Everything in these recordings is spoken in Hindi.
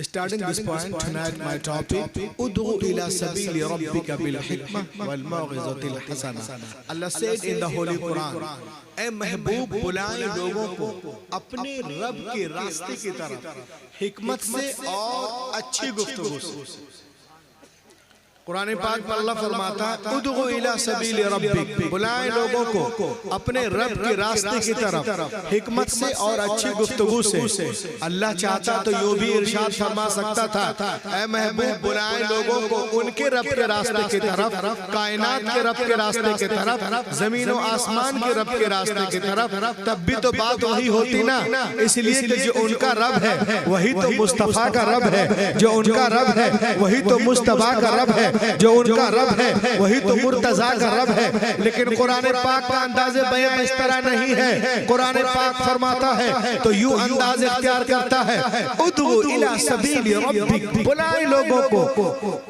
Starting this point tonight, my topic: Ud'u ila sabili rabbika bil hikmah wal mau'izatil hasana. Allah said in the Holy Quran, "ए महबूब बुलाए लोगों को अपने रब के रास्ते की तरफ हिकमत से और अच्छी गुफ्तगू से।" कुरान पाक में अल्लाह फरमाता है, उदउ इला सबील रब्बिक, बुलाए लोगों को अपने रब के रास्ते की तरफ हिकमत से और अच्छी गुफ्तगू से। अल्लाह चाहता तो यूं भी इरशाद फरमा सकता था, ऐ महबूब बुलाए लोगों को उनके रब के रास्ते की तरफ, कायनात के रब के रास्ते की तरफ, जमीन और आसमान के रब के रास्ते की तरफ, तब भी तो बात वही होती ना। इसलिए कि जो उनका रब है वही तो मुस्तफा का रब है, जो उनका रब है वही तो मुस्तफा का रब है, जो उनका रब है वही तो मुर्तजा का रब है। लेकिन कुरान पाक का अंदाज़े बयान इस तरह नहीं है। कुरान पाक फरमाता है तो यूं अंदाज इख्तियार करता है, उदउ इला सबील रब्बिक, बुलाए लोगों को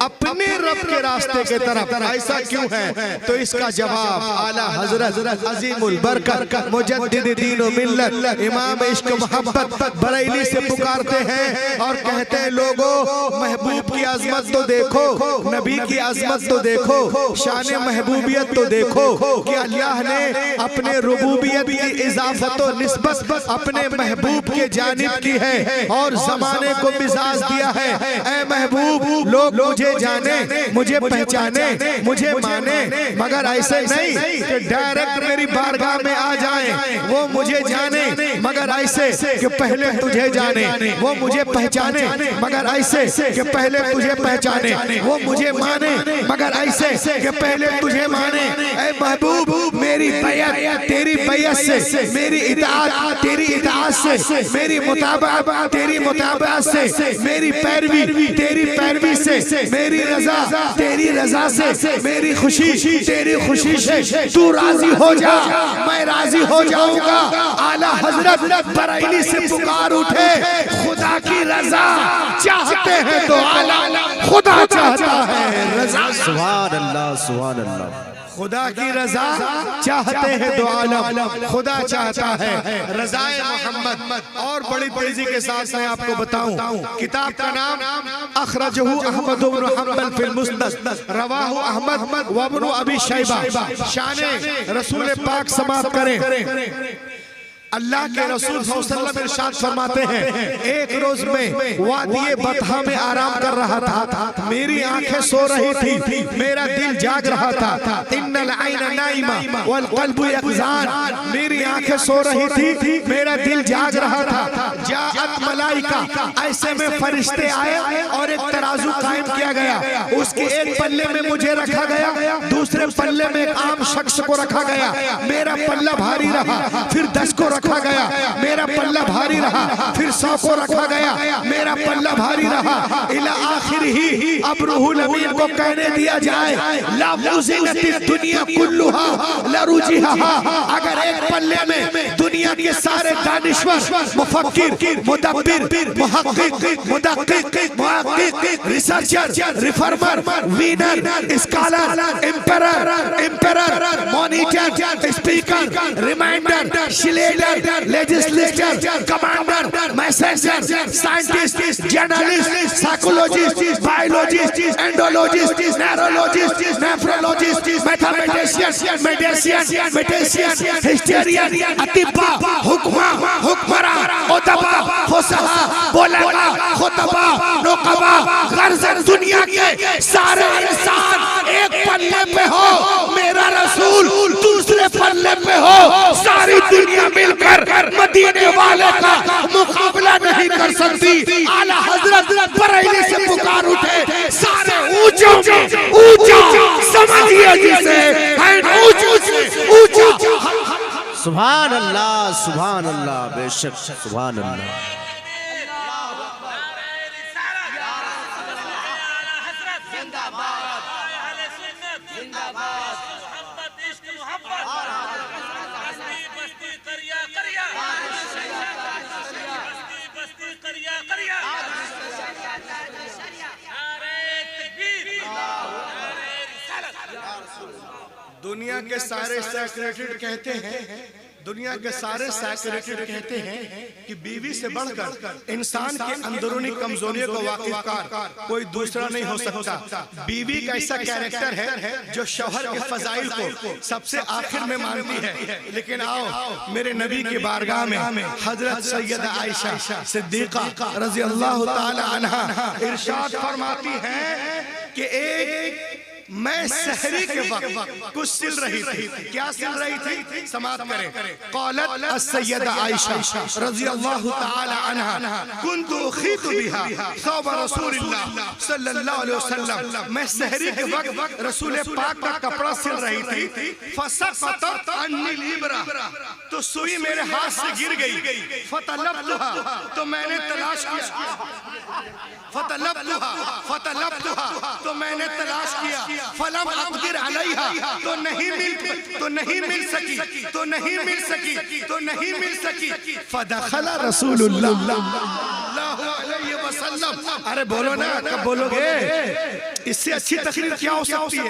अपने रब के रास्ते के तरफ। ऐसा क्यों है? तो इसका जवाब आला हजरत अजीमुल बरकत मुजद्दिद दीन व मिल्लत इमाम इश्क मोहब्बत बरेली से पुकारते हैं और कहते हैं, लोगों महबूब की अजमत तो देखो, नबी की अजमत तो देखो, शान महबूबियत तो देखो कि अल्लाह ने अपने रुबूबियत की इजाफत और निस्बत अपने महबूब के जानिब की है और जमाने को मिजाज दिया है। ऐ महबूब लोग मुझे जाने, मुझे पहचाने, मुझे माने, मगर ऐसे नहीं कि डायरेक्ट मेरी बारगाह में आ जाए। वो मुझे जाने मगर ऐसे कि पहले तुझे जाने, वो मुझे पहचाने मगर ऐसे कि पहले तुझे पहचाने, वो मुझे माने मगर ऐसे कि पहले तुझे माने। ऐ महबूब मेरी बैयत तेरी बैयत से, मेरी इताअत तेरी इताअत से, मेरी मुताबअत तेरी मुताबअत से, मेरी पैरवी तेरी पैरवी से, मेरी रजा तेरी रजा से, मेरी खुशी तेरी खुशी से। तू राजी हो जा मैं राजी हो जाऊंगा। आला हजरत बरेली से पुकार उठे, खुदा की रजा चाहते हैं तो आला खुदा चाहता है रजा। सुभान अल्लाह, सुभान अल्लाह। खुदा की रजा चाहते हैं तो आलम खुदा चाहता है रज़ाए मोहम्मद। और बड़ी तेजी के साथ मैं आपको बताऊं, किताब का नाम अखरजहू अहमद इब्न हंबल फिल मुस्नद, रवाहू अहमद व इब्न अबी शैबा। शाने रसूल पाक समाप्त करें। अल्लाह के रसूल सल्लल्लाहु अलैहि वसल्लम इरशाद फरमाते हैं, एक रोज में वादिये बतहा में आराम कर रहा था, मेरी आंखें सो रही थी, मेरा दिल जाग रहा था। इन्नल आइना नाइमा वल क़ल्बु यक़ज़ान, मेरी आंखें सो रही थी, मेरा दिल जाग रहा था। जाअत मलाइका, ऐसे में फरिश्ते आए और एक तराजू कायम किया गया। उसके एक पल्ले में मुझे रखा गया, दूसरे पल्ले में एक आम शख्स को रखा गया। मेरा पल्ला भारी रहा, फिर 10 को रखा गया, मेरा पल्ला भारी रहा, फिर 100 को रखा गया, मेरा पल्ला भारी रहा। इला आखिर ही अब रूहुल अमीन को कहने दिया जाए, ला मुज़िनतिद दुनिया कुल्लुहा ला रुजिहा। अगर एक पल्ले में दुनिया के सारे दानिश्वर, मुफक्किर, मुदब्बिर, मुहक्किक, मुदक्किक, मुहक्किक, researcher, reformer, winner, scholar, emperor, monitor, speaker, reminder, शिलेटर, legislator, commander, messenger, scientist, journalist, psychologist, biologist, एंडोलॉजिस्ट, neurologist, nephrologist, mathematician, magician, historian, अतिबा, हुक्मा, हुक्मरा, उदबा, फुसहा, बुलगा, खुतबा, नुकबा, गर्ज़न दुनिया के सारे इंसान एक पल्ले पे हो, मेरा रसूल दूसरे पल्ले पे हो। सारी दुनिया मिलकर मदीने वाले का मुकाबला नहीं कर सकती। आला हजरत बरेली से पुकार उठे, सारे ऊंचा समझिए जिसे ऊंचा। सुभान अल्लाह, सुभान अल्लाह, बेशक सुभान अल्लाह। दुनिया के सारे सेक्रेटरी कहते हैं दुनिया के सारे साइकियाट्रिस्ट कहते हैं कि बीवी से बढ़कर इंसान के अंदरूनी कमजोरियों को वाकिफकार कोई दूसरा नहीं हो सकता। बीवी का ऐसा कैरेक्टर है जो शौहर के फजाइल को सबसे आखिर में मानती है। लेकिन आओ मेरे नबी की बारगाह में हजरत सैयदा आयशा सिद्दीका रज़ी अल्लाह ताला अन्हा इरशाद फरमाती हैं कि एक मैं सहरी के वक्त कुछ सिल रही थी। क्या सिल रही थी? समाप्त करें। क़ालत अस्सय्यदा आयशा रज़ी अल्लाहु ताला अन्हा कुन्तु उखीतु बिहा सौब रसूलिल्लाह सल्लल्लाहु अलैहि वसल्लम। मैं सहरी के वक्त रसूल पाक का कपड़ा सिल रही थी। फसक़तत अन्नी लिब्रा, तो सुई मेरे हाथ से गिर गई। फतलब्तुहा, तो मैंने तलाश किया। फतलब्तुहा, तो मैंने तलाश किया। फलम अक़दिर अलैहा, तो नहीं मिल सकी। फदखला रसूलुल्लाह सल्लल्लाहु अलैहि वसल्लम। अरे बोलो ना, कब बोलोगे? इससे अच्छी तकरीर क्या हो सकती है?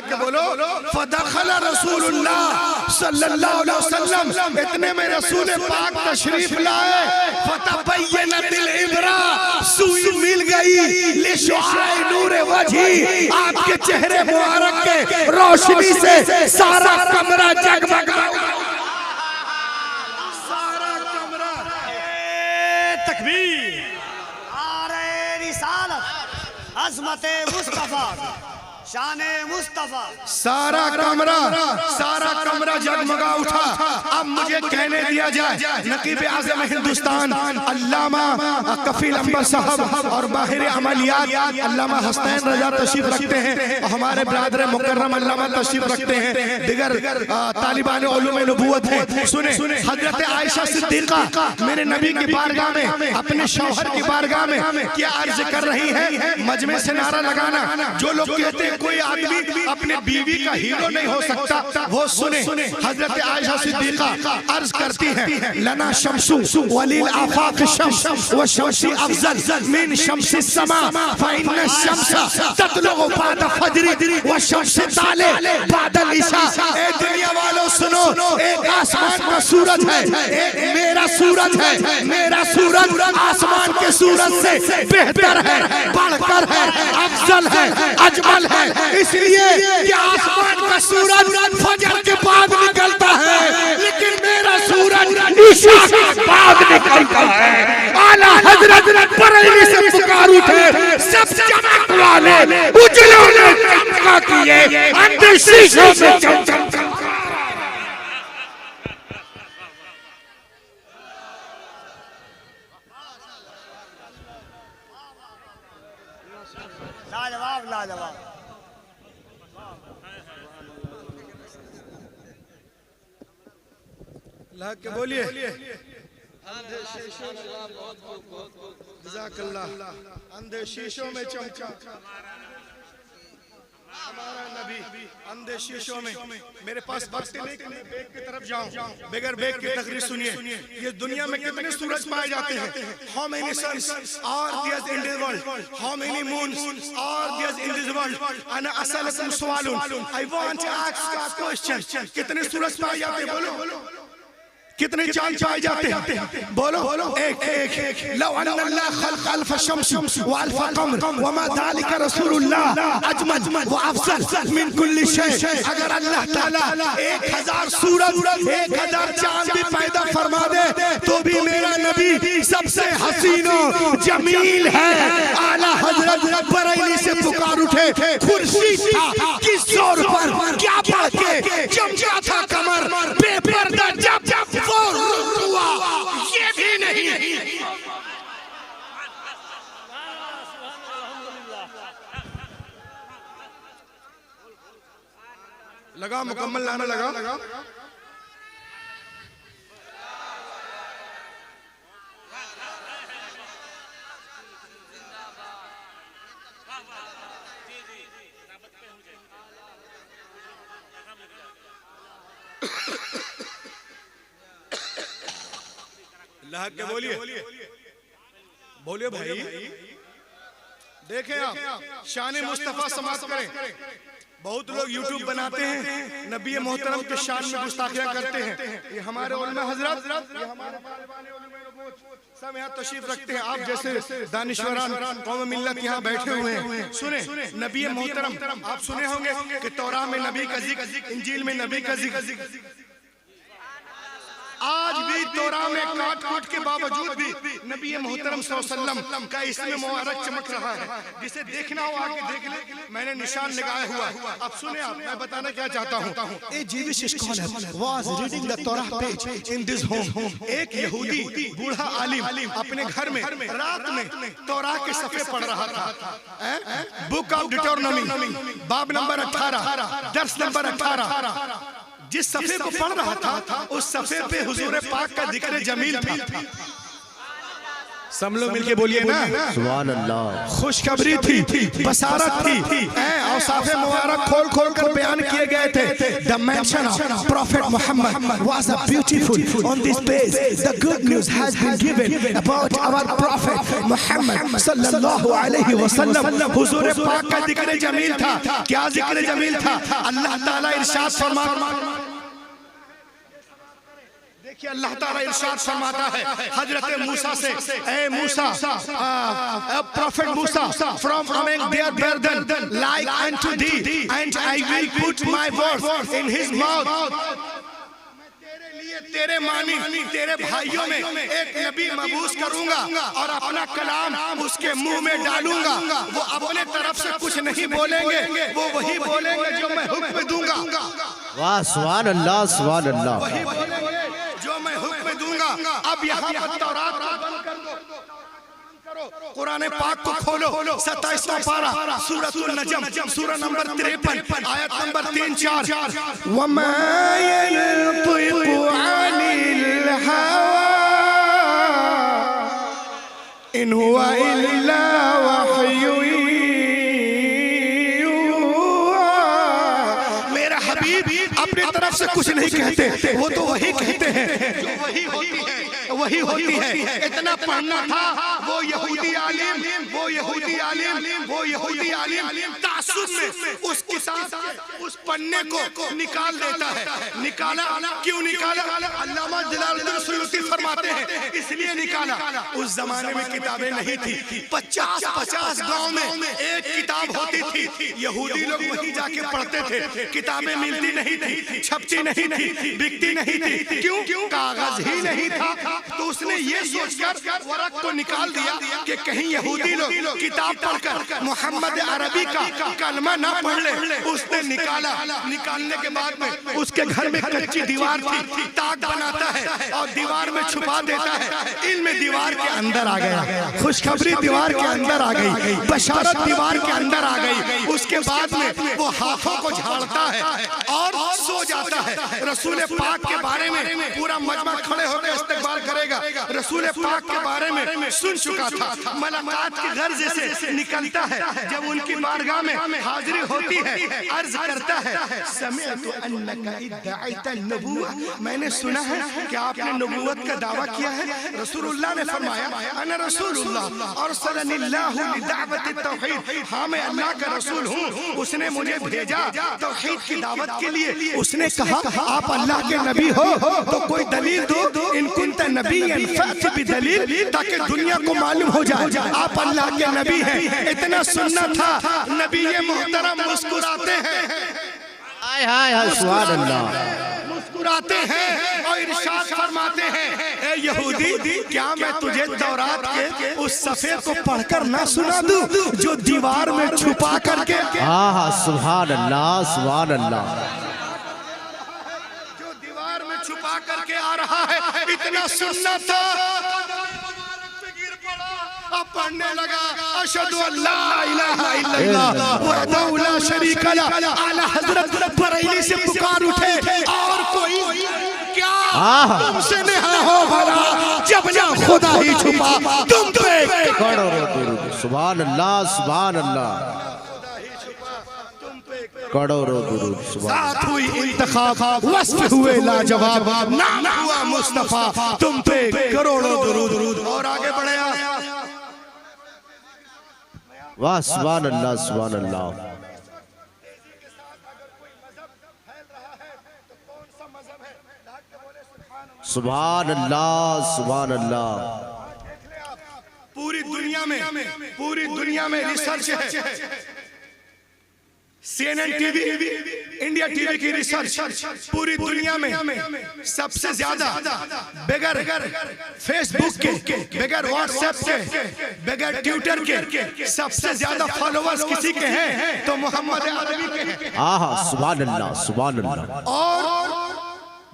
के बोलो। फदखला रसूलुल्लाह सल्लल्लाहु अलैहि वसल्लम, इतने में रसूल पाक तशरीफ लाए। फतबय्यनतिल इब्रा, सुई मिल गई। लिशुआई नूरे वजही, आपके चेहरे मुबारक के रोशनी से सारा कमरा जगमगा। सारा कमरा। तकबीर, आरे रिसालत, अज़मत मुस्तफा, शाने मुस्तफा। सारा कमरा जगमगा उठा। अब मुझे कहने दिया जाए, नकीब आज़म हिंदुस्तान अल्लामा कफील अंबर साहब और माहिर अमलियात अल्लामा हसनैन रजा तशरीफ रखते हैं, और हमारे ब्रादर मुकर्रम अल्लामा तशरीफ रखते हैं, दिगर तालिबान उलूम नबूवत है। सुने, हजरत आयशा सिद्दीका मेरे नबी की बारगाह में, अपने शौहर की बारगाह में क्या अर्ज कर रही है? मजमे से नारा लगाना। जो लोग कहते हैं कोई आदमी अपने बीवी का हीरो नहीं हो सकता, वो सुने। हजरत आयशा सिद्दीका अर्ज करती हैं, लना शम्सु वलिल आफाक शम्स व शम्सी अफजल मिन शम्सी समा फइन्न शम्स ततलु बाद फजरी व शम्स ताले बाद इशा। ए दुनिया वालों सुनो, एक आसमान का सूरज है, एक मेरा सूरज है। मेरा सूरज आसमान के सूरज से बेहतर है, बढ़कर है, अफजल है, अजमल है। इसलिए कि आसमान का सूरज फजर के बाद निकलता है, लेकिन मेरा सूरज ईशा के बाद निकलता है। आला हजरत बरेली से पुकार उठे, सब चमक वाले उजलों ने चमका किए, अंधे शीशों में चमक। लाजवाब, लाजवाब। के बोलिए। अंधे शीशों में चमका हमारा नबी, अंधे शीशों में। मेरे पास वक्त नहीं कि मैं बेग की तरफ जाऊं, बगैर बेग की तकरीर सुनिए। ये दुनिया में कितने सूरज पाए जाते हैं? How many suns are there in this world? How many moons are there in this world? ana asalakum su'alun, I want to ask a question. कितने सूरज पाए जाते हैं? बोलो। कितने चांद पाए जाते हैं? बोलो। एक। लौ अन्नल्लाह खल्क़ अल्फ़ शम्स व अल्फ़ क़मर व मा ज़ालिका रसूलुल्लाह अजमल व अफ़ज़ल मिन कुल्ली शै। अगर अल्लाह ताला 1000 सूरज 1000 चांद भी पैदा फरमा दे तो भी मेरा नबी सबसे हसीनो जमील है। आला हजरत बरेली से पुकार उठे, खुर्शीद था किस जोर पर, क्या बढ़ के चमका था कमर, बेपर्दा जब वो हुआ, ये भी नहीं। लगा मुकम्मल लाना लगा। अल्लाह के बोलिए भाई। देखें आप, शान मुस्तफा समाप्त करें। बहुत लोग यूट्यूब बनाते हैं, नबी मोहतरम के शान में गुस्ताखियां करते हैं। ये हमारे उलमा हजरत, ये हमारे सब यहाँ तशरीफ रखते हैं। आप जैसे दानिश्वरान कौम मिल्लत यहाँ बैठे हुए हैं। सुने, नबी मोहतरम आप सुने होंगे कि तौरात में नबी का जिक्र, इंजील में नबी का जिक्र। आज भी तौरात में काट कूट के बावजूद भी नबी मोहतरम सल्लल्लाहु अलैहि वसल्लम का इसमें मुबारक चमक रहा है। जिसे देखना हो आके देख ले, मैंने निशान लगाया हुआ है। अब सुने आप, मैं बताना क्या चाहता हूँ। A Jewish scholar was reading the तौरात पेज इन दिस होम। एक यहूदी बूढ़ा आलिम अपने घर में रात में तौरात के सफ़े पढ़ रहा था। बुक ऑफ डिटरोनॉमी बाब नंबर 18 दर्स नंबर 18। जिस सफ़े को पढ़ रहा था उस सफ़े पे हुजूर पाक का जिक्र जमील था। सब लोग मिलके बोलिए ना, सुभान अल्लाह। खुशखबरी थी, बसारत थी, औसाफ मुबारक खोल खोल कर बयान किए गए थे। The mention of prophet Muhammad was a beautiful on this page. The good news has been given about our prophet Muhammad सल्लल्लाहु अलैहि वसल्लम। हुजूर पाक का जिक्र जमील था। क्या जिक्र जमील था? अल्लाह ताला इरशाद फरमाता, देखिए अल्लाह ताला इरशाद फरमाता है हजरत मूसा से, ए मूसा, प्रॉफेट मूसा, from among their brethren like unto thee, and I will put my words in his mouth. तेरे मानी तेरे भाइयों में एक नबी मबूस करूंगा और अपना कलाम उसके मुंह में डालूंगा। वो अपने तरफ से कुछ नहीं बोलेंगे, वो वही बोलेंगे जो मैं हुक्म दूंगा। वाह, सुभान अल्लाह, सुभान अल्लाह। वही बोलेंगे जो मैं हुक्म दूंगा। अब यहाँ पर तौरात बंद कर दो, कुरान पाक को खोलो, 27वां पारा सूरतुल नजम सूरा नंबर 53 आयत नंबर 3-4। वमा यनतिकु अनिल हवा इन हुवा इल्ला वहयु युहा। मेरा हबीब अपनी तरफ से कुछ नहीं कहते, वो तो वही कहते हैं जो वही होती है, वही होती है। इतना पढ़ना था। वो यहूदी आलिम, वो यहूदी आलिम, वो यहूदी आलिम तासुब में उस किताब उस पन्ने को निकाल देता है। निकाला क्यों निकाला? अल्लामा जलालुद्दीन सुयूती फरमाते हैं इसलिए निकाला। उस जमाने में किताबें नहीं थी। 50-50 गांव में एक किताब होती थी। यहूदी लोग वहीं जाके पढ़ते थे। किताबें मिलती नहीं थी, छपती नहीं थी, बिकती नहीं थी। क्यों? कागज ही नहीं था। तो उसने ये सोचकर वरक को निकाल दिया कि कहीं यहूदी लोग किताब पढ़कर मोहम्मद अरबी का कलमा ना पढ़ ले। उसने निकाला। निकालने के बाद में उसके घर में कच्ची दीवार थी। ताक बनाता है और दीवार में छुपा देता है। इल्म दीवार के अंदर आ गया, खुशखबरी दीवार के अंदर आ गई, बशारत दीवार के अंदर आ गई। उसके बाद में वो हाथों को झाड़ता है और सो जाता है। रसूल पाक के बारे में पूरा मजमा खड़े होकर इस्तकबाल करेगा। रसूल पाक के बारे में सुन चुका था। मुलाकात के घर जैसे निकलता है। जब उनकी बारगाह में हाजिरी होती है, अर्ज करता है समिअतु अन्नका इद्दअइता नबुव्वा, मैंने सुना है कि आपने नबूवत का दावा किया है। रसूलुल्लाह ने फरमाया अना रसूलुल्लाह अरसलनिल्लाहु लिदावत तौहीद, हाँ मैं अल्लाह का रसूल हूँ। उसने मुझे भेजा तौहीद की दावत के लिए। उसने कहा आप अल्लाह के नबी हो तो कोई दलील दो, इन कुंत नबिय्यन फअति बिदलील, ताकि दुनिया को मालूम हो जाए आप अल्लाह के नबी हैं। इतना सुनना था। नबी मोहतरम मुस्कुराते हैं, हाय हाय हाय, सुभान अल्लाह। मुस्कुराते हैं और इरशाद फरमाते हैं ए यहूदी, क्या मैं तुझे तौरात के उस सफ़े को पढ़कर ना सुना दूं जो दीवार में छुपा करके। हाँ हाँ, सुभान अल्लाह, सुभान अल्लाह। छुपा करके आ रहा है। इतना सुनना था। अब पढ़ने लगा अशहदु अल्ला इलाहा इल्लल्लाह वहदहु ला शरीका लह। आला हजरत बरेली से पुकार उठे और कोई क्या तुमसे नेहा हो भला जब ना खुदा ही छुपा तुम पे। सुभान अल्लाह, सुभान अल्लाह। करोड़ों दुरूद, साथ हुई इंतखाब, वस्फ हुए लाजवाब, नाम हुआ मुस्तफा, तुम पे करोड़ों दुरूद। और आगे बढ़े वाह सुभान अल्लाह सुभान अल्लाह। सुभान अल्लाह सुभान अल्लाह। पूरी दुनिया में रिसर्च है। CNN टीवी, इंडिया टीवी की रिसर्च पूरी दुनिया में सबसे ज्यादा बगैर फेसबुक के, बगैर व्हाट्सएप के, बगैर ट्विटर के सबसे ज्यादा फॉलोअर्स किसी के हैं तो मोहम्मद अरबी के हैं। आहा सुभान अल्लाह सुभान अल्लाह। और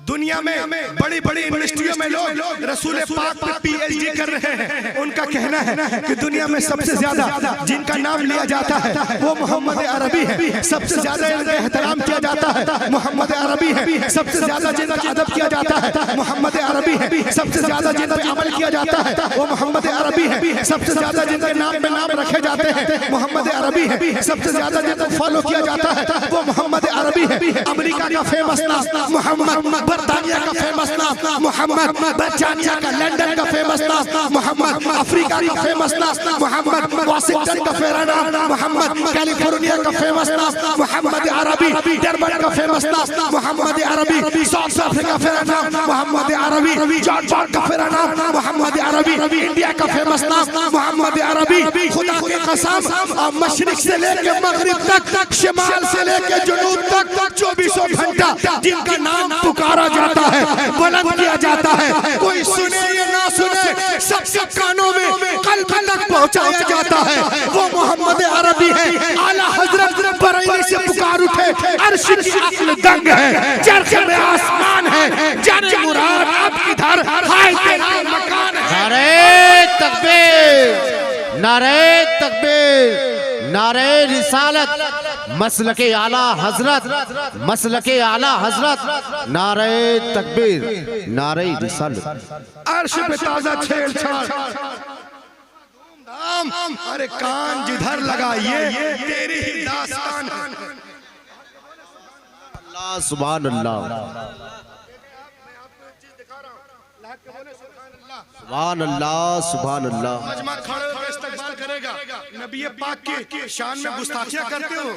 दुनिया में बड़ी बड़ी यूनिवर्सिटियों में लोग रसूल पाक पे PhD कर रहे हैं। उनका कहना है कि दुनिया में सबसे ज्यादा जिनका नाम लिया जाता है वो मोहम्मद अरबी है। सबसे ज्यादा इनका एहतराम किया जाता है मोहम्मद अरबी है। सबसे ज्यादा जिनका अदब किया जाता है मोहम्मद अरबी है। सबसे ज्यादा जिन पर अमल किया जाता है वो मोहम्मद अरबी है। सबसे ज्यादा जिनके नाम पे नाम रखे जाते हैं मोहम्मद अरबी है। सबसे ज्यादा जिनको फॉलो किया जाता है वो मोहम्मद अरबी है। अमेरिका का फेमस नाम मोहम्मद, बर्तानिया का फेमस नाम मोहम्मद, बर्तानिया का लंदन का फेमस नाम मोहम्मद, अफ्रीका का फेमस नाम मोहम्मद, वाशिंगटन का फेमस नाम मोहम्मद, कैलिफोर्निया का फेमस नाम मोहम्मद अरबी, डरबन का फेमस नाम मोहम्मद अरबी, साउथ अफ्रीका का फेमस नाम मोहम्मद अरबी, जॉर्जिया का फेमस नाम मोहम्मद अरबी, इंडिया का फेमस नाम मोहम्मद अरबी। खुदा की कसम मशरिक से लेकर मगरिब तक, शिमाल से लेकर जुनूब तक 24 घंटा जिनका नाम पुकारा जाता है, बुलंद किया जाता है, कोई सुने या ना सुने सबके कानों में कल्ब तक पहुंचाया जाता है, वो मोहम्मद अरबी है। आला हजरत बरेली से पुकार उठे, अर्श की अक्ल दंग है, चरख में आसमान है, जाने मुराद आप किधर, हाय तेरा मकान है। नारे तकबीर नारे तकबीर नारे रिसालत मसलके आला हजरत मसलके आला हजरत नारे तकबीर नारे रिसालत। अर्श पे ताजा छेड़छाड़, अरे कान जिधर लगाइए तेरी ही दास्तान है। अल्लाह सुभान अल्लाह सुभान अल्लाह सुभान अल्लाह। मजमा खड़े होकर इस्तकबाल करेगा। नबी पाक की शान में गुस्ताखियां करते हो,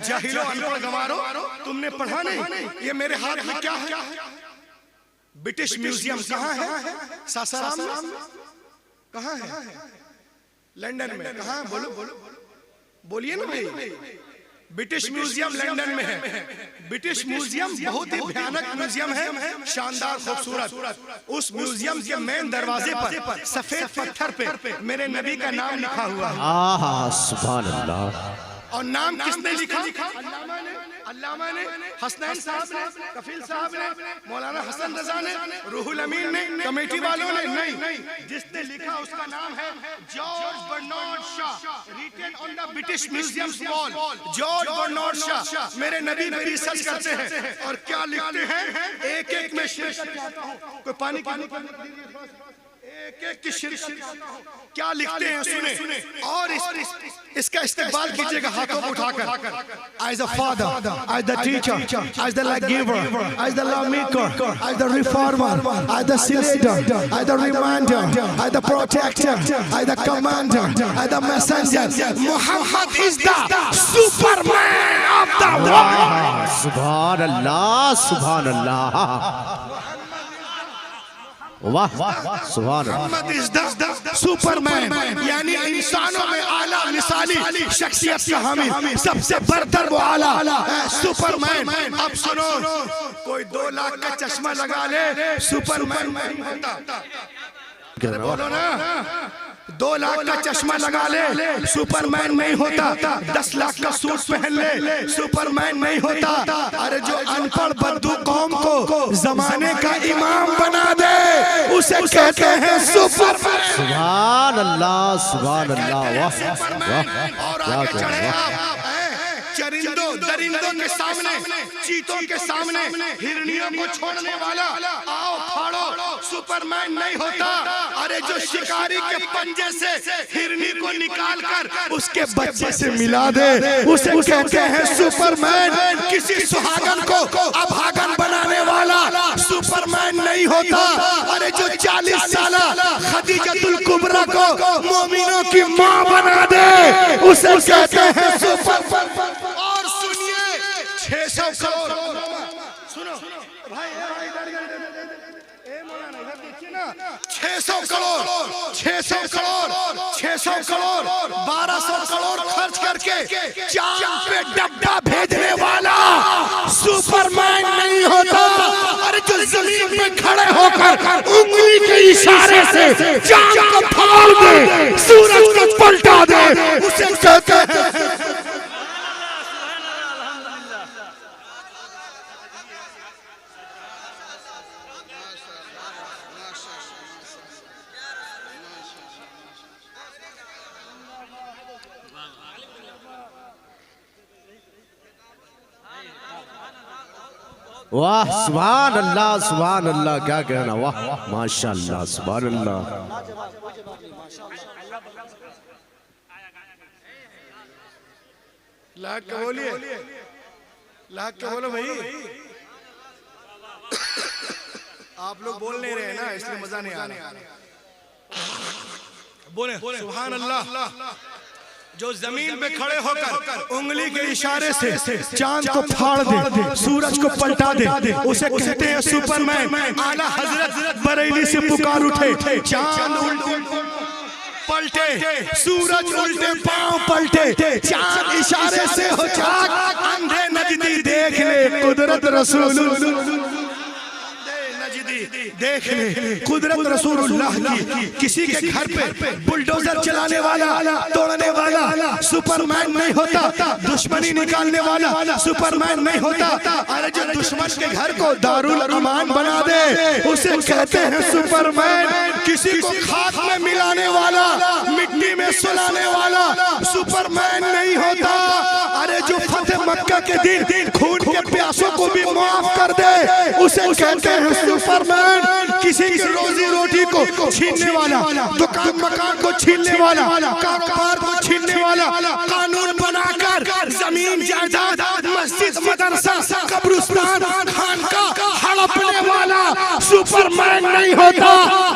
जाहिलो अनपढ़ गंवारो, तुमने पढ़ा नहीं? ये मेरे हाथ में क्या है? ब्रिटिश म्यूजियम कहाँ है? सासाराम में? कहाँ है? लंदन में? कहाँ है? बोलो बोलिए ना भाई। ब्रिटिश म्यूजियम लंदन में है। ब्रिटिश म्यूजियम बहुत ही भयानक म्यूजियम है, शानदार खूबसूरत। उस म्यूजियम के मेन दरवाजे पर सफेद पत्थर पे मेरे नबी का नाम लिखा हुआ है। आहा सुभान अल्लाह। और नाम किसने लिखा? अल्लामा ने, हसनैन साहब ने, कफील साहब ने, मौलाना हसन रजा ने, रूहुल अमीन ने, कमेटी वालों ने नहीं, जिसने लिखा उसका नाम है George Bernard Shaw, written on the British museum wall. George Bernard Shaw मेरे नबी पे रिसर्च करते हैं और क्या लिखते हैं, एक में कोई पानी एक की क्या लिखते हैं सुने, और इसका इस्तेमाल कीजिएगा हाथों को उठाकर। As a father, as the teacher, as the light giver, as the lawmaker, as the reformer, as the senator, as the reminder, as the protector, as the commander, as the messenger. Muhammad is the Superman of the world. सुभान अल्लाह सुभान अल्लाह। वाह सुभान अल्लाह। मोहम्मद इज द सुपरमैन, यानी इंसानों में आला मिसाली शख्सियत का हामिल, सबसे बरतर वो आला सुपरमैन। अब सुनो, कोई 2 लाख का चश्मा लगा ले सुपरमैन नहीं होता। बोलो ना, 2 लाख का चश्मा लगा ले सुपरमैन नहीं होता। 10 लाख का सूट पहन ले सुपरमैन नहीं होता। अरे जो अनपढ़ बद्दू कौम को जमाने का इमाम बना दे उसे कहते हैं सुपरमैन। सुभान अल्लाह सुभान अल्लाह। वाह और आगे चढ़े आप, चरिंदों दरिंदों के सामने, चीतों के सामने, हिरनियों को छोड़ने वाला आओ फाड़ो सुपरमैन नहीं होता। अरे जो शिकारी के पंजे से हिरनी को निकाल कर उसके बच्चे से मिला दे उसे कहते हैं सुपरमैन। किसी सुहागन को अभागन बनाने वाला सुपरमैन नहीं होता। अरे जो 40 साल खदीजतुल कुबरा को मोमिनों की माँ बना दे उसे कहते हैं सुपर। और सुनिए 600 करोड़, सुनो भाई 600 करोड़ 1200 करोड़ खर्च करके चांद पे डब्बा भेजने वाला सुपरमैन नहीं होता। अरे जो जमीन पे खड़े होकर उंगली के इशारे से चांद को फाड़ दे, सूरज को पलटा दे, उसे कहते हैं। वाह सुभान अल्लाह, क्या कहना, वाह माशाअल्लाह सुभान अल्लाह। लाख के बोलिए, लाख के बोलो भाई। आप लोग बोल नहीं रहे ना, इसलिए मजा नहीं आ रहा। बोले सुभान अल्लाह। जो जमीन पे खड़े होकर उंगली के इशारे से चांद को फाड़ दे, सूरज को पलटा दे, उसे कहते हैं सुपरमैन। आला हजरत बरेली से पुकार उठे, चांद पलटे, सूरज उल्टे पांव पलटे, चांद इशारे से हो जाग, अंधे नजदी देख ले कुदरत रसूल, देख ले कुदरत रसूलुल्लाह की। किसी के घर पे बुलडोजर चलाने वाला, तोड़ने वाला सुपरमैन नहीं होता। दुश्मनी निकालने वाला सुपरमैन नहीं होता। अरे जो दुश्मन के घर को दारुल अमान बना दे उसे कहते हैं सुपरमैन। किसी को खाक में मिलाने वाला, मिट्टी में सुलाने वाला सुपरमैन नहीं होता। अरे जो फतेह मक्का के दिन खून के प्यासों को भी माफ कर दे उसे कहते हैं सुपरमैन। किसी की रोजी रोटी को छीनने वाला, दुकान मकान को छीनने वाला, कारोबार को छीनने वाला, कानून बनाकर जमीन जायदाद, मस्जिद, मदरसा, कब्रिस्तान, खानका हड़पने वाला सुपरमैन नहीं होता।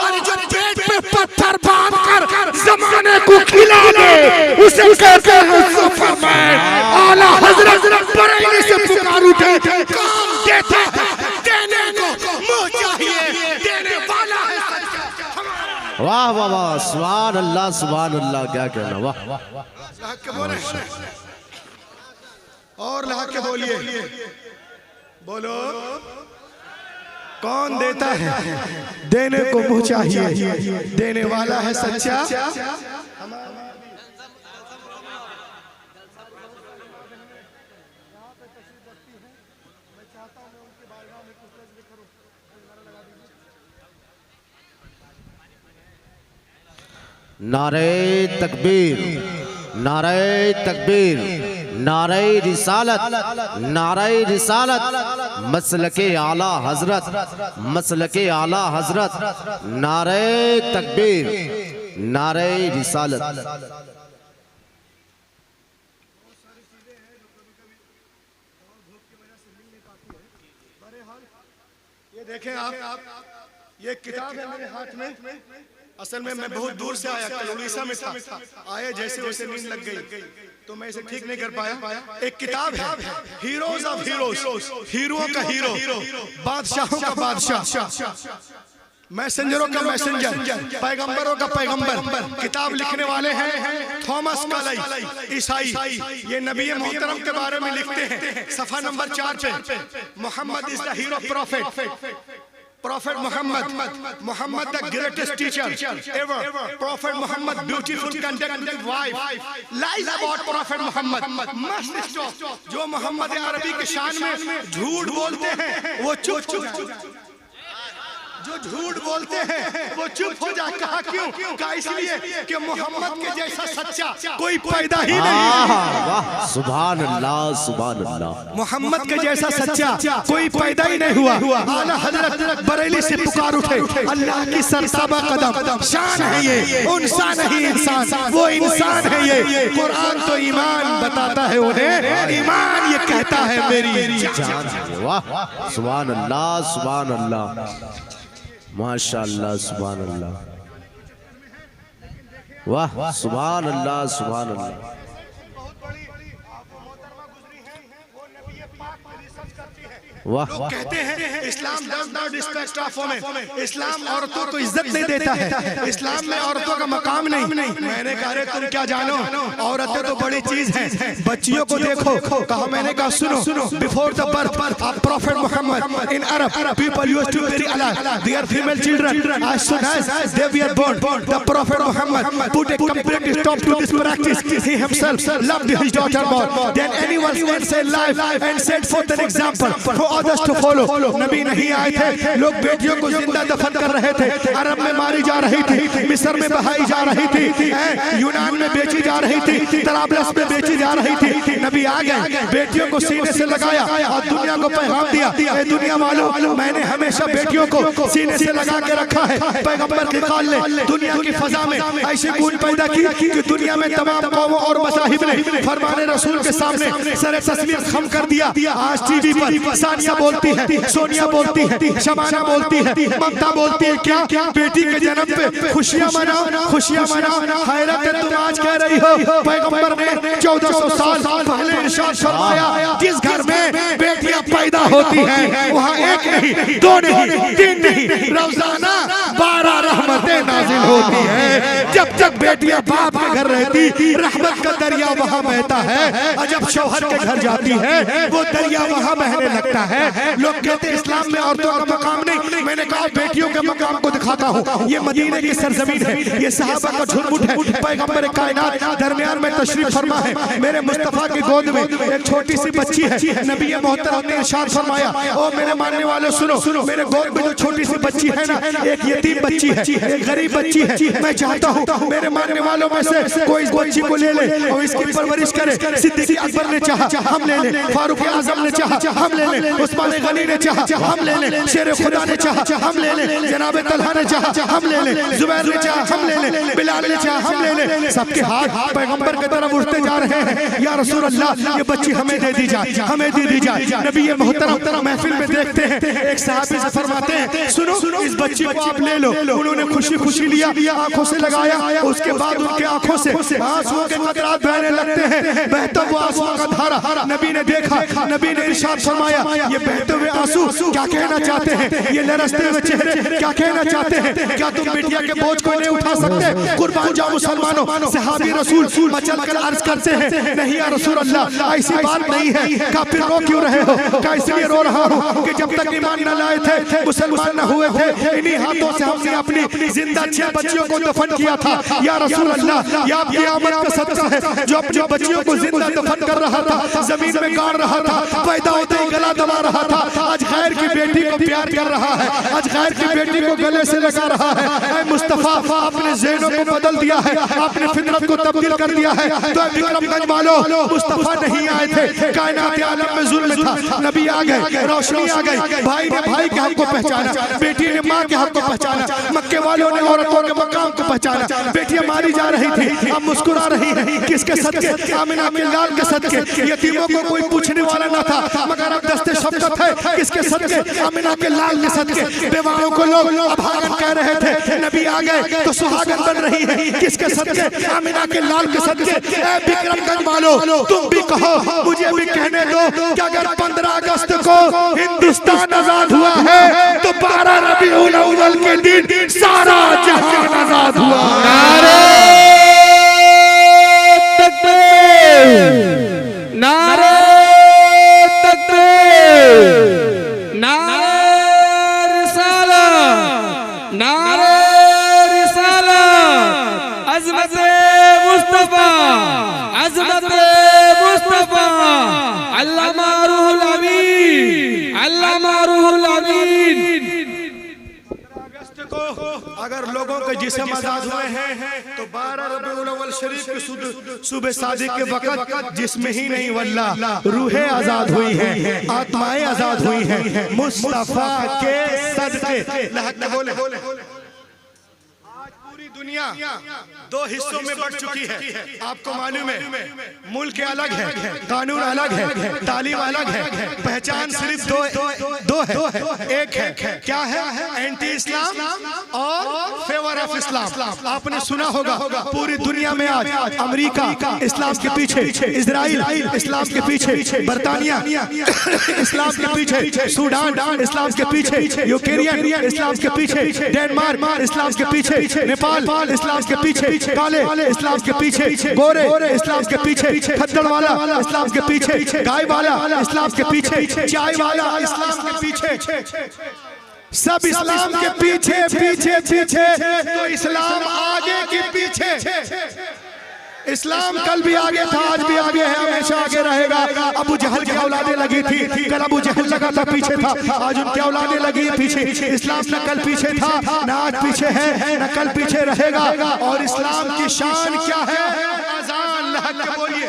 अरे जो पेट पे पत्थर बांधकर जमाने को खिला दे उसे कहते हैं सुपरमैन। आला हजरत बरेली से पुकार उठे, काम देता है, देने को मुंह चाहिए, देने वाला है। वाह वाह वाह सुभान अल्लाह, क्या कहना, वाह वाह। और लहा के बोलिए, बोलो कौन देता है, देने को मुंह चाहिए, देने वाला है सच्चा। नारे तकबीर, नारे तकबीर, नारे रिसालत, नारे रिसालत, मसलके आला हजरत, मसलके आला हजरत, नारे तकबीर, नारे रिसालत। ये देखें आप, ये किताब है मेरे हाथ में। असल में मैं बहुत दूर से आया, कल उड़ीसा में था। आए जैसे वैसे नींद लग गई तो मैं इसे ठीक नहीं कर पाया। एक किताब है हीरोज ऑफ हीरोज, हीरोओं का हीरो, बादशाहों का बादशाह, मैसेंजरों का मैसेंजर, पैगंबरों का पैगंबर। किताब लिखने वाले हैं थॉमस कालाई, ईसाई। ये नबी मोहतरम के बारे में लिखते हैं। सफा नंबर 4 पे Muhammad is the hero prophet, Prophet Muhammad the greatest teacher ever. Prophet Muhammad beautiful conducted wife. Lies about Prophet Muhammad must stop. जो मोहम्मद अरबी के शान में झूठ बोलते हैं वो चुप हो जाए, जो झूठ बोलते हैं वो चुप हो जाए। कहा क्यों? कहा इसलिए कि मोहम्मद के जैसा सच्चा कोई पैदा ही नहीं। सुभान अल्लाह, सुभान अल्लाह। मोहम्मद के जैसा सच्चा कोई पैदा ही नहीं हुआ। आला हजरत बरेली से पुकार उठे, अल्लाह की सरसाबा कदम शान है ये, इंसान नहीं इंसान, वो इंसान है ये। कुरान तो ईमान बताता है उन्हें, ईमान ये कहता है मेरी जान। वाह सुभान अल्लाह, सुभान अल्लाह, माशाअल्लाह, सुभान अल्लाह। वाह सुभान अल्लाह सुभान अल्लाह। वाह लोग कहते हैं Islam does not respect of women, इस्लाम औरतों को इज्जत नहीं देता है, इस्लाम में औरतों का मकाम नहीं। मैंने कहा तुम क्या जानो, औरतें तो बड़ी चीज हैं। बच्चियों को देखो, कहा मैंने कहा सुनो, before the birth of prophet Muhammad in Arab people used to bury alive their female children as soon as they were born. The prophet Muhammad put a complete stop to this practice. He himself loved his daughter more than anyone else in life and set forth an example for others to follow. नबी नहीं आए थे, लोग बेटियों को जिंदा दफन कर रहे थे, अरब में मारी जा रही थी, मिस्र में बहाई जा रही थी, यूनान में बेची जा रही थी, तराबलस में बेची जा रही थी। नबी आ गए, बेटियों को सीने से लगाया और दुनिया को पैगाम दिया, ए दुनिया वालों, मैंने हमेशा बेटियों को सीने से लगा के रखा है। पैगंबर के काल ने दुनिया की फजा में ऐसी गूंज पैदा की कि दुनिया में तमाम कौमों और मज़ाहिब ने फरमाने रसूल के सामने सर तस्वीर खम कर दिया। आज टीवी पर सानिया बोलती है, सोनिया बोलती है, शबाना बोलती है, ममता बोलती है, क्या बेटी के जन्म पे खुशियां मनाओ, खुशियां मनाओ। हैरत है तुम आज कह रही हो, पैगंबर ने 1400 साल पहले इरशाद फरमाया, जिस घर में बेटियां पैदा होती हैं वहाँ एक नहीं, दो नहीं, तीन नहीं, रोजाना 12 रहमतें नाजिल होती हैं। जब तक बेटियां बाप के घर रहती, रहमत का दरिया वहाँ बहता है, और जब शौहर के घर जाती है वो दरिया वहाँ बहने लगता है। लोग कहते हैं इस्लाम में औरतों का मकाम नहीं। मैंने कहा बेटियों के मकाम को दिखाता हूँ। ये मदीने की सरजमीन है, ये सहाबा का झुरमुट है, पैगंबर कायनात दरमियान में तशरीफ फरमा है। मेरे मुस्तफा की गोद में एक छोटी सी बच्ची है। नबी मोहतरम ने इरशाद फरमाया, ओ मेरे मानने वालों सुनो, मेरे गोद में जो छोटी सी बच्ची है ना, एक यतीम बच्ची है, एक गरीब बच्ची है। मैं चाहता हूँ मेरे मानने वालों में से कोई इस बच्ची को ले ले और इसकी परवरिश करे। सिद्दीक़ अकबर ने चाहा हम ले ले, फारूक आजम ने चाहा हम ले ले, उस्मान गनी ने चाहा हम ले ले, शेर खुदा ने चाहा हम ले ले, जनाब तलहा ने चाहा हम ले ले, जुबैर ने चाहा हम ले ले, बिलाल ने चाहा हम ले ले। सबके हाथ पैगंबर की तरफ उठते जा रहे हैं, या रसूल अल्लाह ये बच्ची हमें दे दी जाए, हमें दे दी जाए। नबी ये मोहतरम महफिल में देखते हैं, एक सहाबी से फरमाते हैं, सुनो इस बच्ची को आप ले लो। उन्होंने खुशी लिया, आंखों से लगाया, उसके बाद उनके आंखों से आंसुओं के कतरात बहने लगते हैं, बहता हुआ आंसुओं का धारा। नबी ने देखा, नबी ने इरशाद फरमाया, ये बहते हुए आंसू क्या कहना चाहते हैं, ये लरसते हुए चेहरे क्या कहना चाहते हैं। क्या तुम बिटिया के बोझ को नहीं उठा सकते? कुर्बान जाओ मुसलमानों। सहाबी रसूल मचल कर अर्ज करते हैं, नहीं या रसूल अल्लाह ऐसी बात नहीं है। क्या फिर रो क्यों रहे हो? क्या इसलिए रो रहा हूँ कि जब तक ईमान न लाए थे, मुसलमान न हुए थे, इन्हीं हाथों से हमने अपनी जिंदा 6 बच्चियों को दफन किया था। या रसूल अल्लाह ये आपकी आमद का सदका है, जो अपनी बच्चियों को जिंदा दफन कर रहा था, जमीन में गाड़ रहा था, पैदा होते ही गला दबा रहा था, आज गैर की बेटी को प्यार कर रहा है, आज गैर की बेटी को गले से लगा रहा है। ऐ मुस्तफा आपने ज़हनों को बदल दिया है, आपने फितरत को तब्दील कर दिया है। तो विक्रमगंज वालों, मुस्तफा नहीं आए थे, कायनात आलम में जुल्म था, नबी आ गए, रोशनी आ गई, भाई ने भाई के हक को पहचाना, बेटी ने माँ के हक को पहचाना, मक्के वालों ने औरतों के मकाम को पहचाना। बेटियां मारी जा रही थी, अब मुस्कुरा रही है, किसके सदके? आमिना के लाल के सदके। यतीमों को कोई पूछने वाला न था, मगर अब दस्ते शफ़क़त है, किसके सदके? आमिना के लाल के सदके। बेवाओं को लोग अभागन कह रहे थे, नबी आ गए तो सुहागन बन रही है, किसके सदके? आमिना के लाल के सदके। ऐ विक्रमगंज वालों, तुम भी कहो, मुझे भी कहने दो कि अगर 15 अगस्त को हिंदुस्तान आजाद हुआ है तो 12 रबीउल अव्वल के दिन सारा जहान आजाद हुआ। नारे तकबीर, नारे तकबीर, नारे रिसालत, नारे रिसालत, अज़मत मुस्तफा, अज़मत मुस्तफा, अल्लामा रूहुल अमीन, अल्लामा रूहुल अमीन। अगर लोगों के जिस्म आजाद हुए हैं तो 12 रबीउल अव्वल शरीफ के सुबह सादिक के वक्त जिस्म ही नहीं वल्लाह रूहें आजाद हुई हैं, आत्माएं आजाद हुई हैं मुस्तफा के सदके। बोले आज पूरी दुनिया दो हिस्सों में बढ़ चुकी है। आपको मालूम है, मुल्क अलग है, कानून अलग है, तालीम अलग है, पहचान सिर्फ दो है। एक है क्या है? एंटी इस्लाम और फेवर ऑफ इस्लाम। आपने सुना होगा पूरी दुनिया में आज अमेरिका इस्लाम के पीछे, इजराइल इस्लाम के पीछे, बर्तानिया इस्लाम के पीछे, सूडान इस्लाम के पीछे, यूक्रेन इस्लाम के पीछे, डेनमार्क इस्लाम के पीछे, नेपाल इस्लाम के पीछे, काले इस्लाम के पीछे, गोरे इस्लाम के पीछे, खद्दड़ वाला इस्लाम के पीछे, गाय वाला इस्लाम के पीछे, चाय वाला इस्लाम के पीछे, सब इस्लाम के पीछे पीछे पीछे। तो इस्लाम आगे के पीछे। इस्लाम कल भी आगे था, आज भी आगे है, हमेशा आगे रहेगा। अबू जहल की औलादे लगी थी, कल अबू जहल लगा था पीछे था, आज उनकी औलादे लगी है पीछे। इस्लाम न कल पीछे था, न आज पीछे है, न कल पीछे रहेगा। और इस्लाम की शान क्या है? अज़ान। बोलिए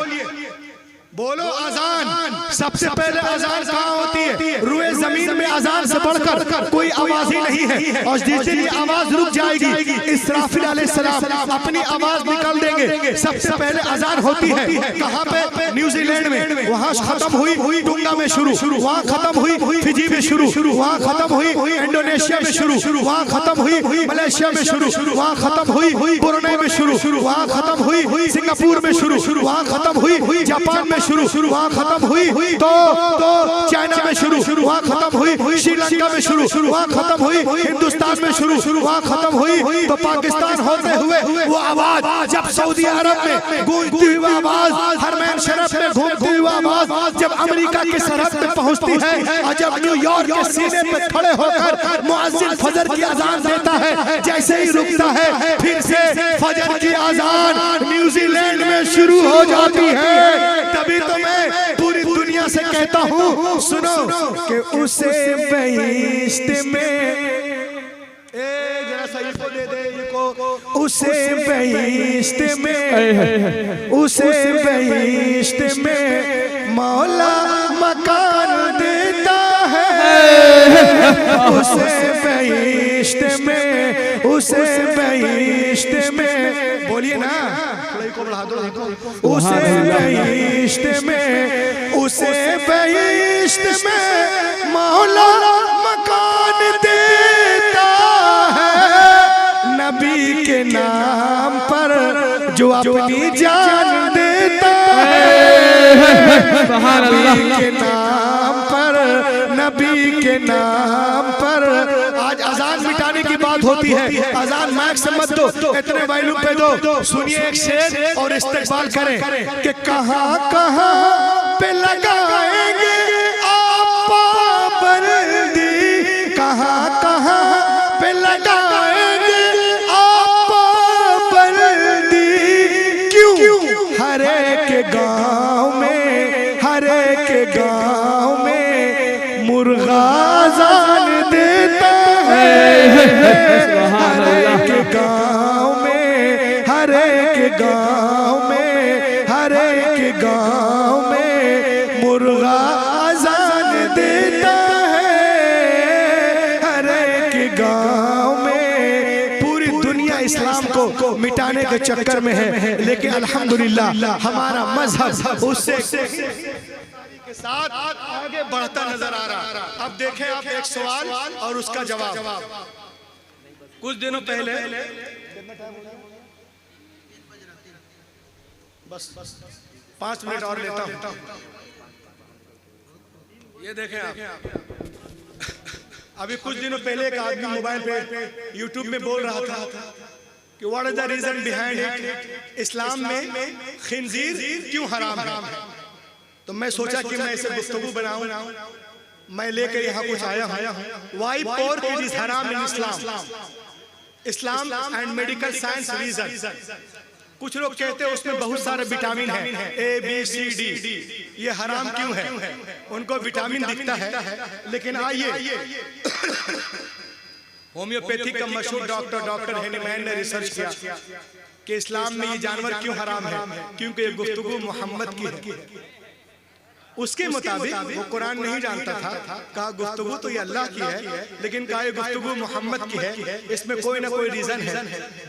बोलो अजान। सबसे पहले अजान कहाँ होती है? रुए जमीन में अजान से बढ़कर कोई आवाज ही नहीं है। और जिस दिन ये आवाज रुक जाएगी, इसराफिल अलैहिस्सलाम अपनी आवाज निकाल देंगे। सबसे पहले अजान होती है कहाँ पे? न्यूजीलैंड में। वहाँ खत्म हुई टुंगा में शुरू, वहाँ खत्म हुई फिजी में शुरू, वहाँ खत्म हुई इंडोनेशिया में शुरू, वहाँ खत्म हुई मलेशिया में शुरू, वहाँ खत्म हुई ब्रुनेई में शुरू, वहाँ खत्म हुई सिंगापुर में शुरू, वहाँ खत्म हुई जापान में शुरू, वहाँ खत्म हुई तो चाइना में शुरू, वहाँ खत्म हुई श्रीलंका में शुरू, वहाँ खत्म हुई हिंदुस्तान में शुरू, वहाँ खत्म हुई तो पाकिस्तान होते हुए वो आवाज जब सऊदी अरब में गूंजती हुई आवाज, हरमैन शरीफ में घूमती हुई आवाज जब अमेरिका की सरहद पे पहुंचती है, और जब न्यूयॉर्क के सीने पे खड़े होकर मुअज्जिन फजर की अजान देता है, जैसे ही रुकता है फिर से फजर की अजान न्यूजीलैंड में शुरू हो जाती है। तभी तो मैं पूरी दुनिया से कहता हूँ, सुनो कि उसे बहिश्त में जरा सही को दे दे को, उसे बहिश्त में, उसे बहिश्त में मौला मकान देता है। उसे बहिश्त में, उसे बहिश्त में, बोलिए ना, को बढ़ा दो। उसे बहिश्त में, उसे बहिश्त में मौला मकान देता है। नबी के नाम पर जो अपनी जान देता है, नबी के नाम पर, नबी के नाम पर। आज अजान मिटाने की बात होती है, अजान माइक से मत दो, इतने वॉल्यूम पे दो। सुनिए एक शेर और इस्तेक़बाल करें कि कहाँ कहाँ पे लगाएंगे आप पाबंदी, कहाँ कहाँ पे लगाएंगे आप पाबंदी। क्यों? हर एक गाँव में, हर एक गाँव में मुर्गा अज़ान देता है। हर एक गाँव में, हर एक गाँव में, हर एक गाँव में मुर्गा अज़ान देता है। हर एक गाँव में। पूरी दुनिया इस्लाम को मिटाने के चक्कर में है, लेकिन अल्हम्दुलिल्लाह हमारा मजहब उससे के साथ आगे बढ़ता नजर आ रहा। अब देखें आप एक सवाल और उसका जवाब। कुछ दिनों पहले, बस 5 मिनट और लेता हूं। ये देखें आप, अभी कुछ दिनों पहले एक आदमी मोबाइल पे यूट्यूब में बोल रहा था कि what is the reason behind it, इस्लाम में खिंजीर क्यों हराम है। तो मैं सोचा कि मैं इसे गुफ्तगू बनाऊं। मैं लेकर यहाँ कुछ आया हूँ। वाई पोर्क इज हराम in Islam, Islam and medical science reason. कुछ लोग कहते हैं उसमें बहुत सारे विटामिन हैं, A, B, C, D। ये हराम क्यों है? उनको विटामिन दिखता है। लेकिन आइए, होम्योपैथी का मशहूर डॉक्टर हेनीमैन ने रिसर्च किया कि इस्लाम में ये जानवर क्यों हराम है। क्योंकि ये गुफ्तगू मोहम्मद की है। उसके मुताबिक वो कुरान नहीं जानता था, कहा गुफ्तगू तो ये अल्लाह की है, लेकिन कहा ये गुफ्तगू मोहम्मद की है, इसमें कोई ना कोई रीजन है।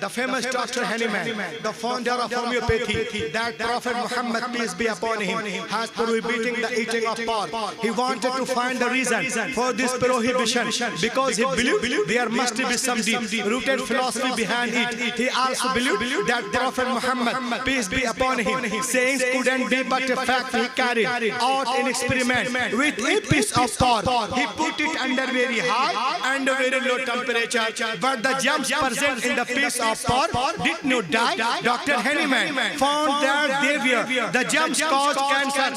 The famous doctor Hahnemann, the founder of homeopathy, that prophet Muhammad, peace be upon him, has prohibiting the eating of pork. He wanted to find the reason for this prohibition because he believed there must be some deep rooted philosophy behind it. He also believed that prophet Muhammad, peace be upon him, sayings couldn't be but a fact. He carried out an experiment with a piece of pork. He put it under very high and very low temperature, but the germs present in the piece of pork did not die. Dr. Henneman found that they were the germs caused cancer.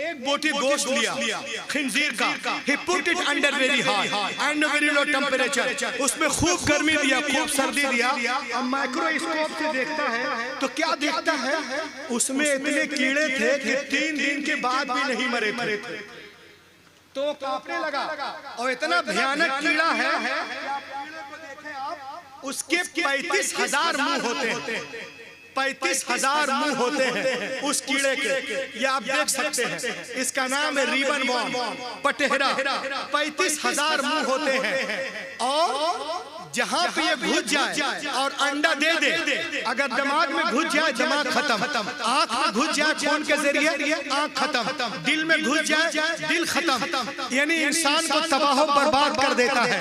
एक बोटी गोश्त लिया खिंजीर का, he put it under very high and very low temperature, उसमें खूब गर्मी दिया, खूब सर्दी दिया। अब माइक्रोस्कोप से देखता है तो क्या देखता है, उसमें इतने कीड़े थे कि 3 दिन के बाद भी नहीं मरे थे, तो कांपने लगा। और इतना भयानक कीड़ा है, उसके 35,000 मुंह होते हैं, 35,000 मुंह होते हैं उस कीड़े के, ये आप देख सकते हैं। इसका नाम है रिबन वॉर्म, पटेहरा। 35,000 मुंह होते हैं, और जहां पे ये घुस जाए और अंडा दे दे, अगर दिमाग में घुस जाए दिमाग खत्म, आंख में घुस जाए खून के जरिए आंख खत्म, दिल में घुस जाए दिल खत्म, यानी इंसान को तबाह बर्बाद कर देता है।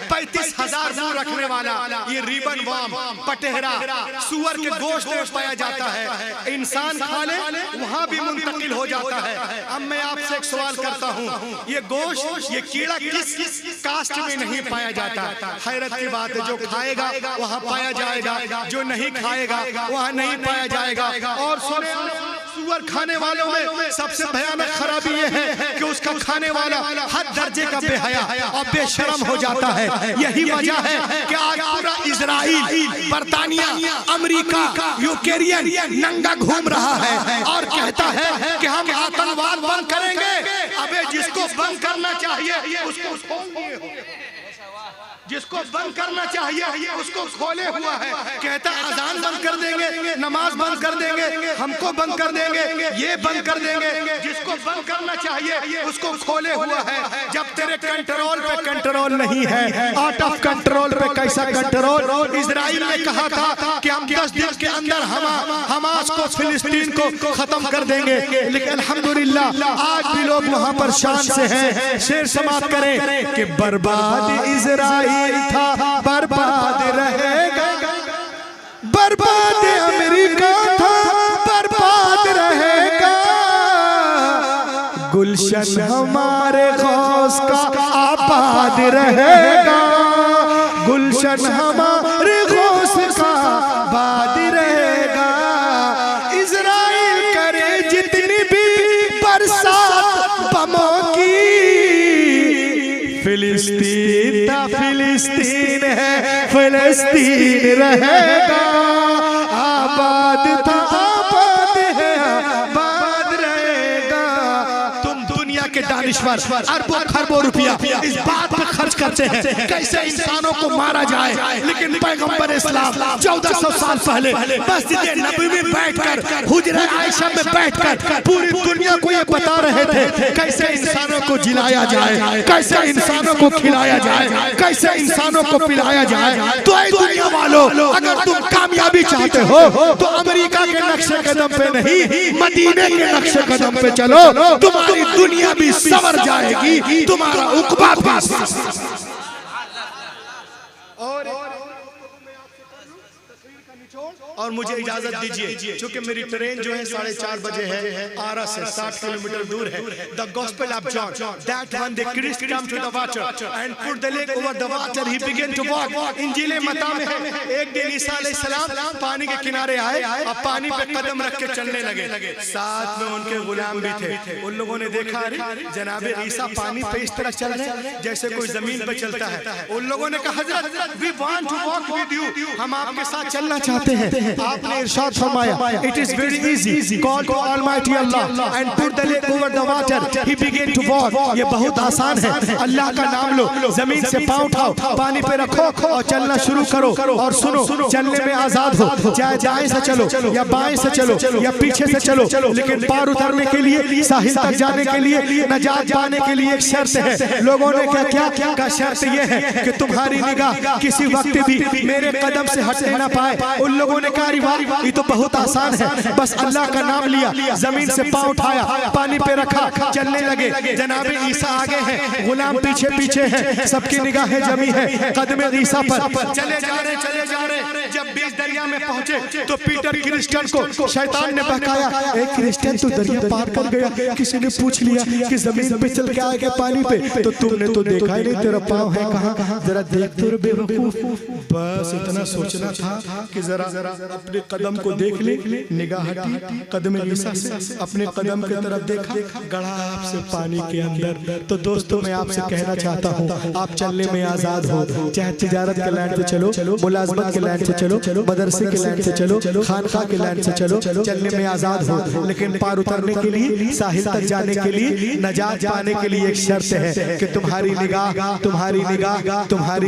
35,000 मुंह रखने वाला ये रिबन वॉर्म पटेहरा सुअर के गोश्त में पाया जाता है। इंसान खा ले वहां भी मुंतकिल हो जाता है। अब मैं आपसे एक सवाल करता हूँ, ये गोश्त, ये कीड़ा किस कास्ट में नहीं पाया जाता? हैरत की बात है, जो खाएगा वहाँ पाया जाएगा, जो नहीं खाएगा वहाँ नहीं पाया जाएगा। और सुअर खाने वालों में सबसे भयानक खराबी ये है कि उसका खाने वाला हर दर्जे का बेहया और बेशरम हो जाता है। यही वजह है कि आज पूरा इजराइल, बर्तानिया, अमेरिका, यूक्रेन नंगा घूम रहा है और कहता है कि हम आतंकवाद बंद करेंगे। अबे जिसको बंद करना चाहिए उसको जिसको बंद करना चाहिए उसको खोले हुआ है, कहता अजान बंद कर देंगे, नमाज बंद कर देंगे, हमको बंद कर देंगे, ये बंद कर देंगे। जिसको बंद करना चाहिए उसको खोले हुआ है। जब तेरे कंट्रोल पे कंट्रोल नहीं है, आउट ऑफ कंट्रोल पे कैसा कंट्रोल? इजराइल ने कहा था कि हम 10 दिन के अंदर हमास को, फिलिस्तीन को खत्म कर देंगे, लेकिन अल्हम्दुलिल्लाह आज भी लोग वहां पर शान से हैं। शेर समाप्त करें कि बर्बाद इजराइल था, बर्बाद रहेगा, बर्बाद अमेरिका था, बर्बाद रहेगा। गुलशन हमारे गौस का आबाद रहेगा, गुलशन हमारे गौस का आबाद रहेगा। इजराइल करे जितनी भी बरसात बमों की, फिलिस्तीन था फिलिस्तीन है, फिलिस्तीन रहेगा। आबाद था आबाद है, आबाद रहेगा। तुम दुनिया के दानिश्वर अरबों खरबों रुपया इस बात पर खर्च करते हैं कैसे इंसानों को मारा जाए, लेकिन पैगंबर इस्लाम 1400 साल पहले मस्जिद नबवी में बैठकर, हुजरा आयशा में बैठकर पूरी दुनिया को ये बता रहे थे कैसे इंसानों को जिलाया जाए, कैसे इंसानों को खिलाया जाए, कैसे इंसानों को पिलाया जाए। तो ऐ दुनिया वालों, अगर तुम कामयाबी चाहते हो तो अमेरिका के नक्शे कदम पे नहीं, मदीने के नक्शे कदम पे चलो, तुम्हारी दुनिया भी संवर जाएगी, तुम्हारा उक़बा भी। और मुझे इजाजत दीजिए, क्योंकि मेरी ट्रेन जो है 4:30 बजे है, आरा से 60 किलोमीटर दूर है। The gospel of John, that when the Christ come to the water and put the leg over the water he began to walk. इंजील मत्ता में है, एक दिन ईसा अलैहिस्सलाम पानी के किनारे आए और पानी पे कदम रख के चलने लगे। साथ में उनके गुलाम भी थे। उन लोगों ने देखा, अरे जनाब ईसा पानी पे इस तरह चल रहे जैसे कोई जमीन पे चलता है। उन लोगों ने कहा, हजरत we want to walk with you, हम आपके साथ चलना चाहते हैं, आपने इरशाद फरमाया, it is very easy, call to almighty Allah and put the leg over the water, he begin to walk. ये बहुत आसान है, अल्लाह का नाम लो, जमीन से पांव उठाओ, पानी पे रखो और चलना शुरू करो। और सुनो, चलने में आजाद हो, चाहे दाएं से चलो या बाएं से चलो या पीछे से चलो, लेकिन पार उतरने के लिए, साहिल तक जाने के लिए, नजात पाने के लिए एक शर्त है। लोगों ने क्या क्या शर्त ये है कि तुम्हारी निगाह किसी वक्त भी मेरे कदम से हटने ना पाए। उन लोगों ने कहा ये तो बहुत आसान है, बस अल्लाह का नाम लिया, जमीन से पांव उठाया, पानी पे रखा, चलने लगे। जनाबे ईसा आगे हैं, गुलाम पीछे पीछे हैं, सबकी निगाहें जमी है कदमे ईसा पर। चले जा रहे, जब बीच दरिया में पहुंचे तो पीटर क्रिश्चियन को शैतान ने बहकाया, एक क्रिश्चियन तो दरिया पार कर गया। किसी ने पूछ लिया कि जमीन पे चल के आएगा पानी पे, तो तुमने तो देखा ही नहीं, तेरा पाँव है कहाँ, जरा देख तो बेवकूफ। बस इतना सोचना था कि जरा अपने कदम को देख ले, निगाह हटी कदम ईसा से, अपने कदम की तरफ देखा, गड़ाप से पानी के अंदर। तो दोस्तों मैं आपसे कहना चाहता हूँ, आप चलने में आजाद हो, चाहे तिजारत के लाइन से चलो, मुलाजमत के लाइन से चलो, मदरसे के लाइन से चलो, खानका के लाइन से चलो, चलने में आजाद हो। लेकिन पार उतरने के लिए, साहिल तक जाने के लिए, नजात पाने के लिए एक शर्त है कि तुम्हारी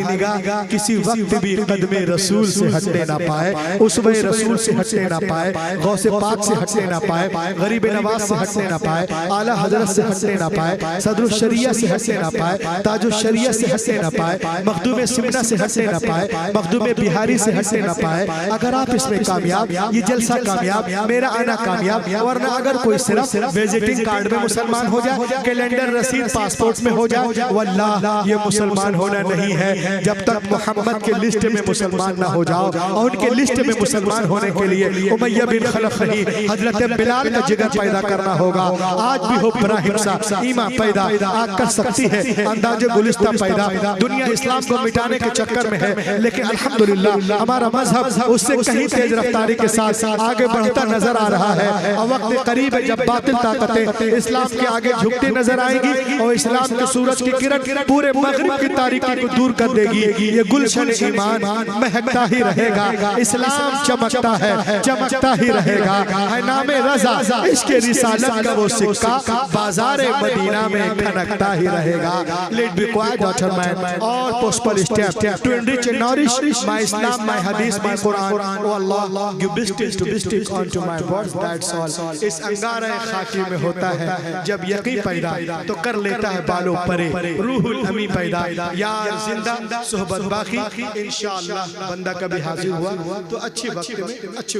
निगाह किसी वक्त भी कदमे रसूल से हटने ना पाए, उसवे रसूल से हटने ना पाए, गौसे पाक से हटने ना पाए, गरीब नवाज से हटने ना पाए, आला हजरत से हटने ना पाए, सदरुल शरिया से हटने ना पाए, ताजुल शरिया से हटने ना पाए, मखदूम सिमना से हटने ना पाए, मखदूम बिहारी से हटने ना पाए। अगर आप इसमें कामयाब, ये जलसा कामयाब, मेरा आना कामयाब, वरना अगर कोई सिर्फ विजिटिंग कार्ड में मुसलमान हो जाए, कैलेंडर रसीद पासपोर्ट में हो जाए, वल्लाह ये मुसलमान होना नहीं है। जब तक मोहम्मद के लिस्ट में मुसलमान ना हो जाओ, और उनके लिस्ट में मुसलमान होने के लिए उमैया बिन खलफ नहीं, हजरत बिलाल का जिगर पैदा करना होगा। आज भी हो इब्राहिम सा ईमा पैदा आग कर सकती है, अंदाजे गुलिस्ता पैदा। दुनिया इस्लाम को मिटाने के चक्कर में है, लेकिन अल्हम्दुलिल्लाह हमारा मजहब उससे कहीं तेज रफ्तारी के साथ आगे बढ़ता नजर आ रहा है। और वक्त करीब है जब बातिल ताकतें इस्लाम के आगे झुकती नजर आएगी और इस्लाम के सूरज की किरण पूरे मगरिब की तारीकी को दूर कर देगी। ये गुलशन ईमान महकता ही रहेगा, इस्लाम चमकता ही रहेगा। है नामे रजा इसके रिसालत का वो सिक्का बाजारे मदीना में खनकता ही रहेगा। Let be quiet doctor man और postal step to enrich and nourish my Islam, my hadith, my Quran. O Allah give बिस्टिक टू बिस्टिक onto my words, that's all. इस अंगारे खाकी में होता है जब यकीन पैदा, तो कर लेता है बालों परे, रूहुल अमी पैदा। यार जिंदा सोहबत बाकी, इंशाअल्लाह बंदा कभी हाजिर हुआ तो अच्छी वक्त में अच्छी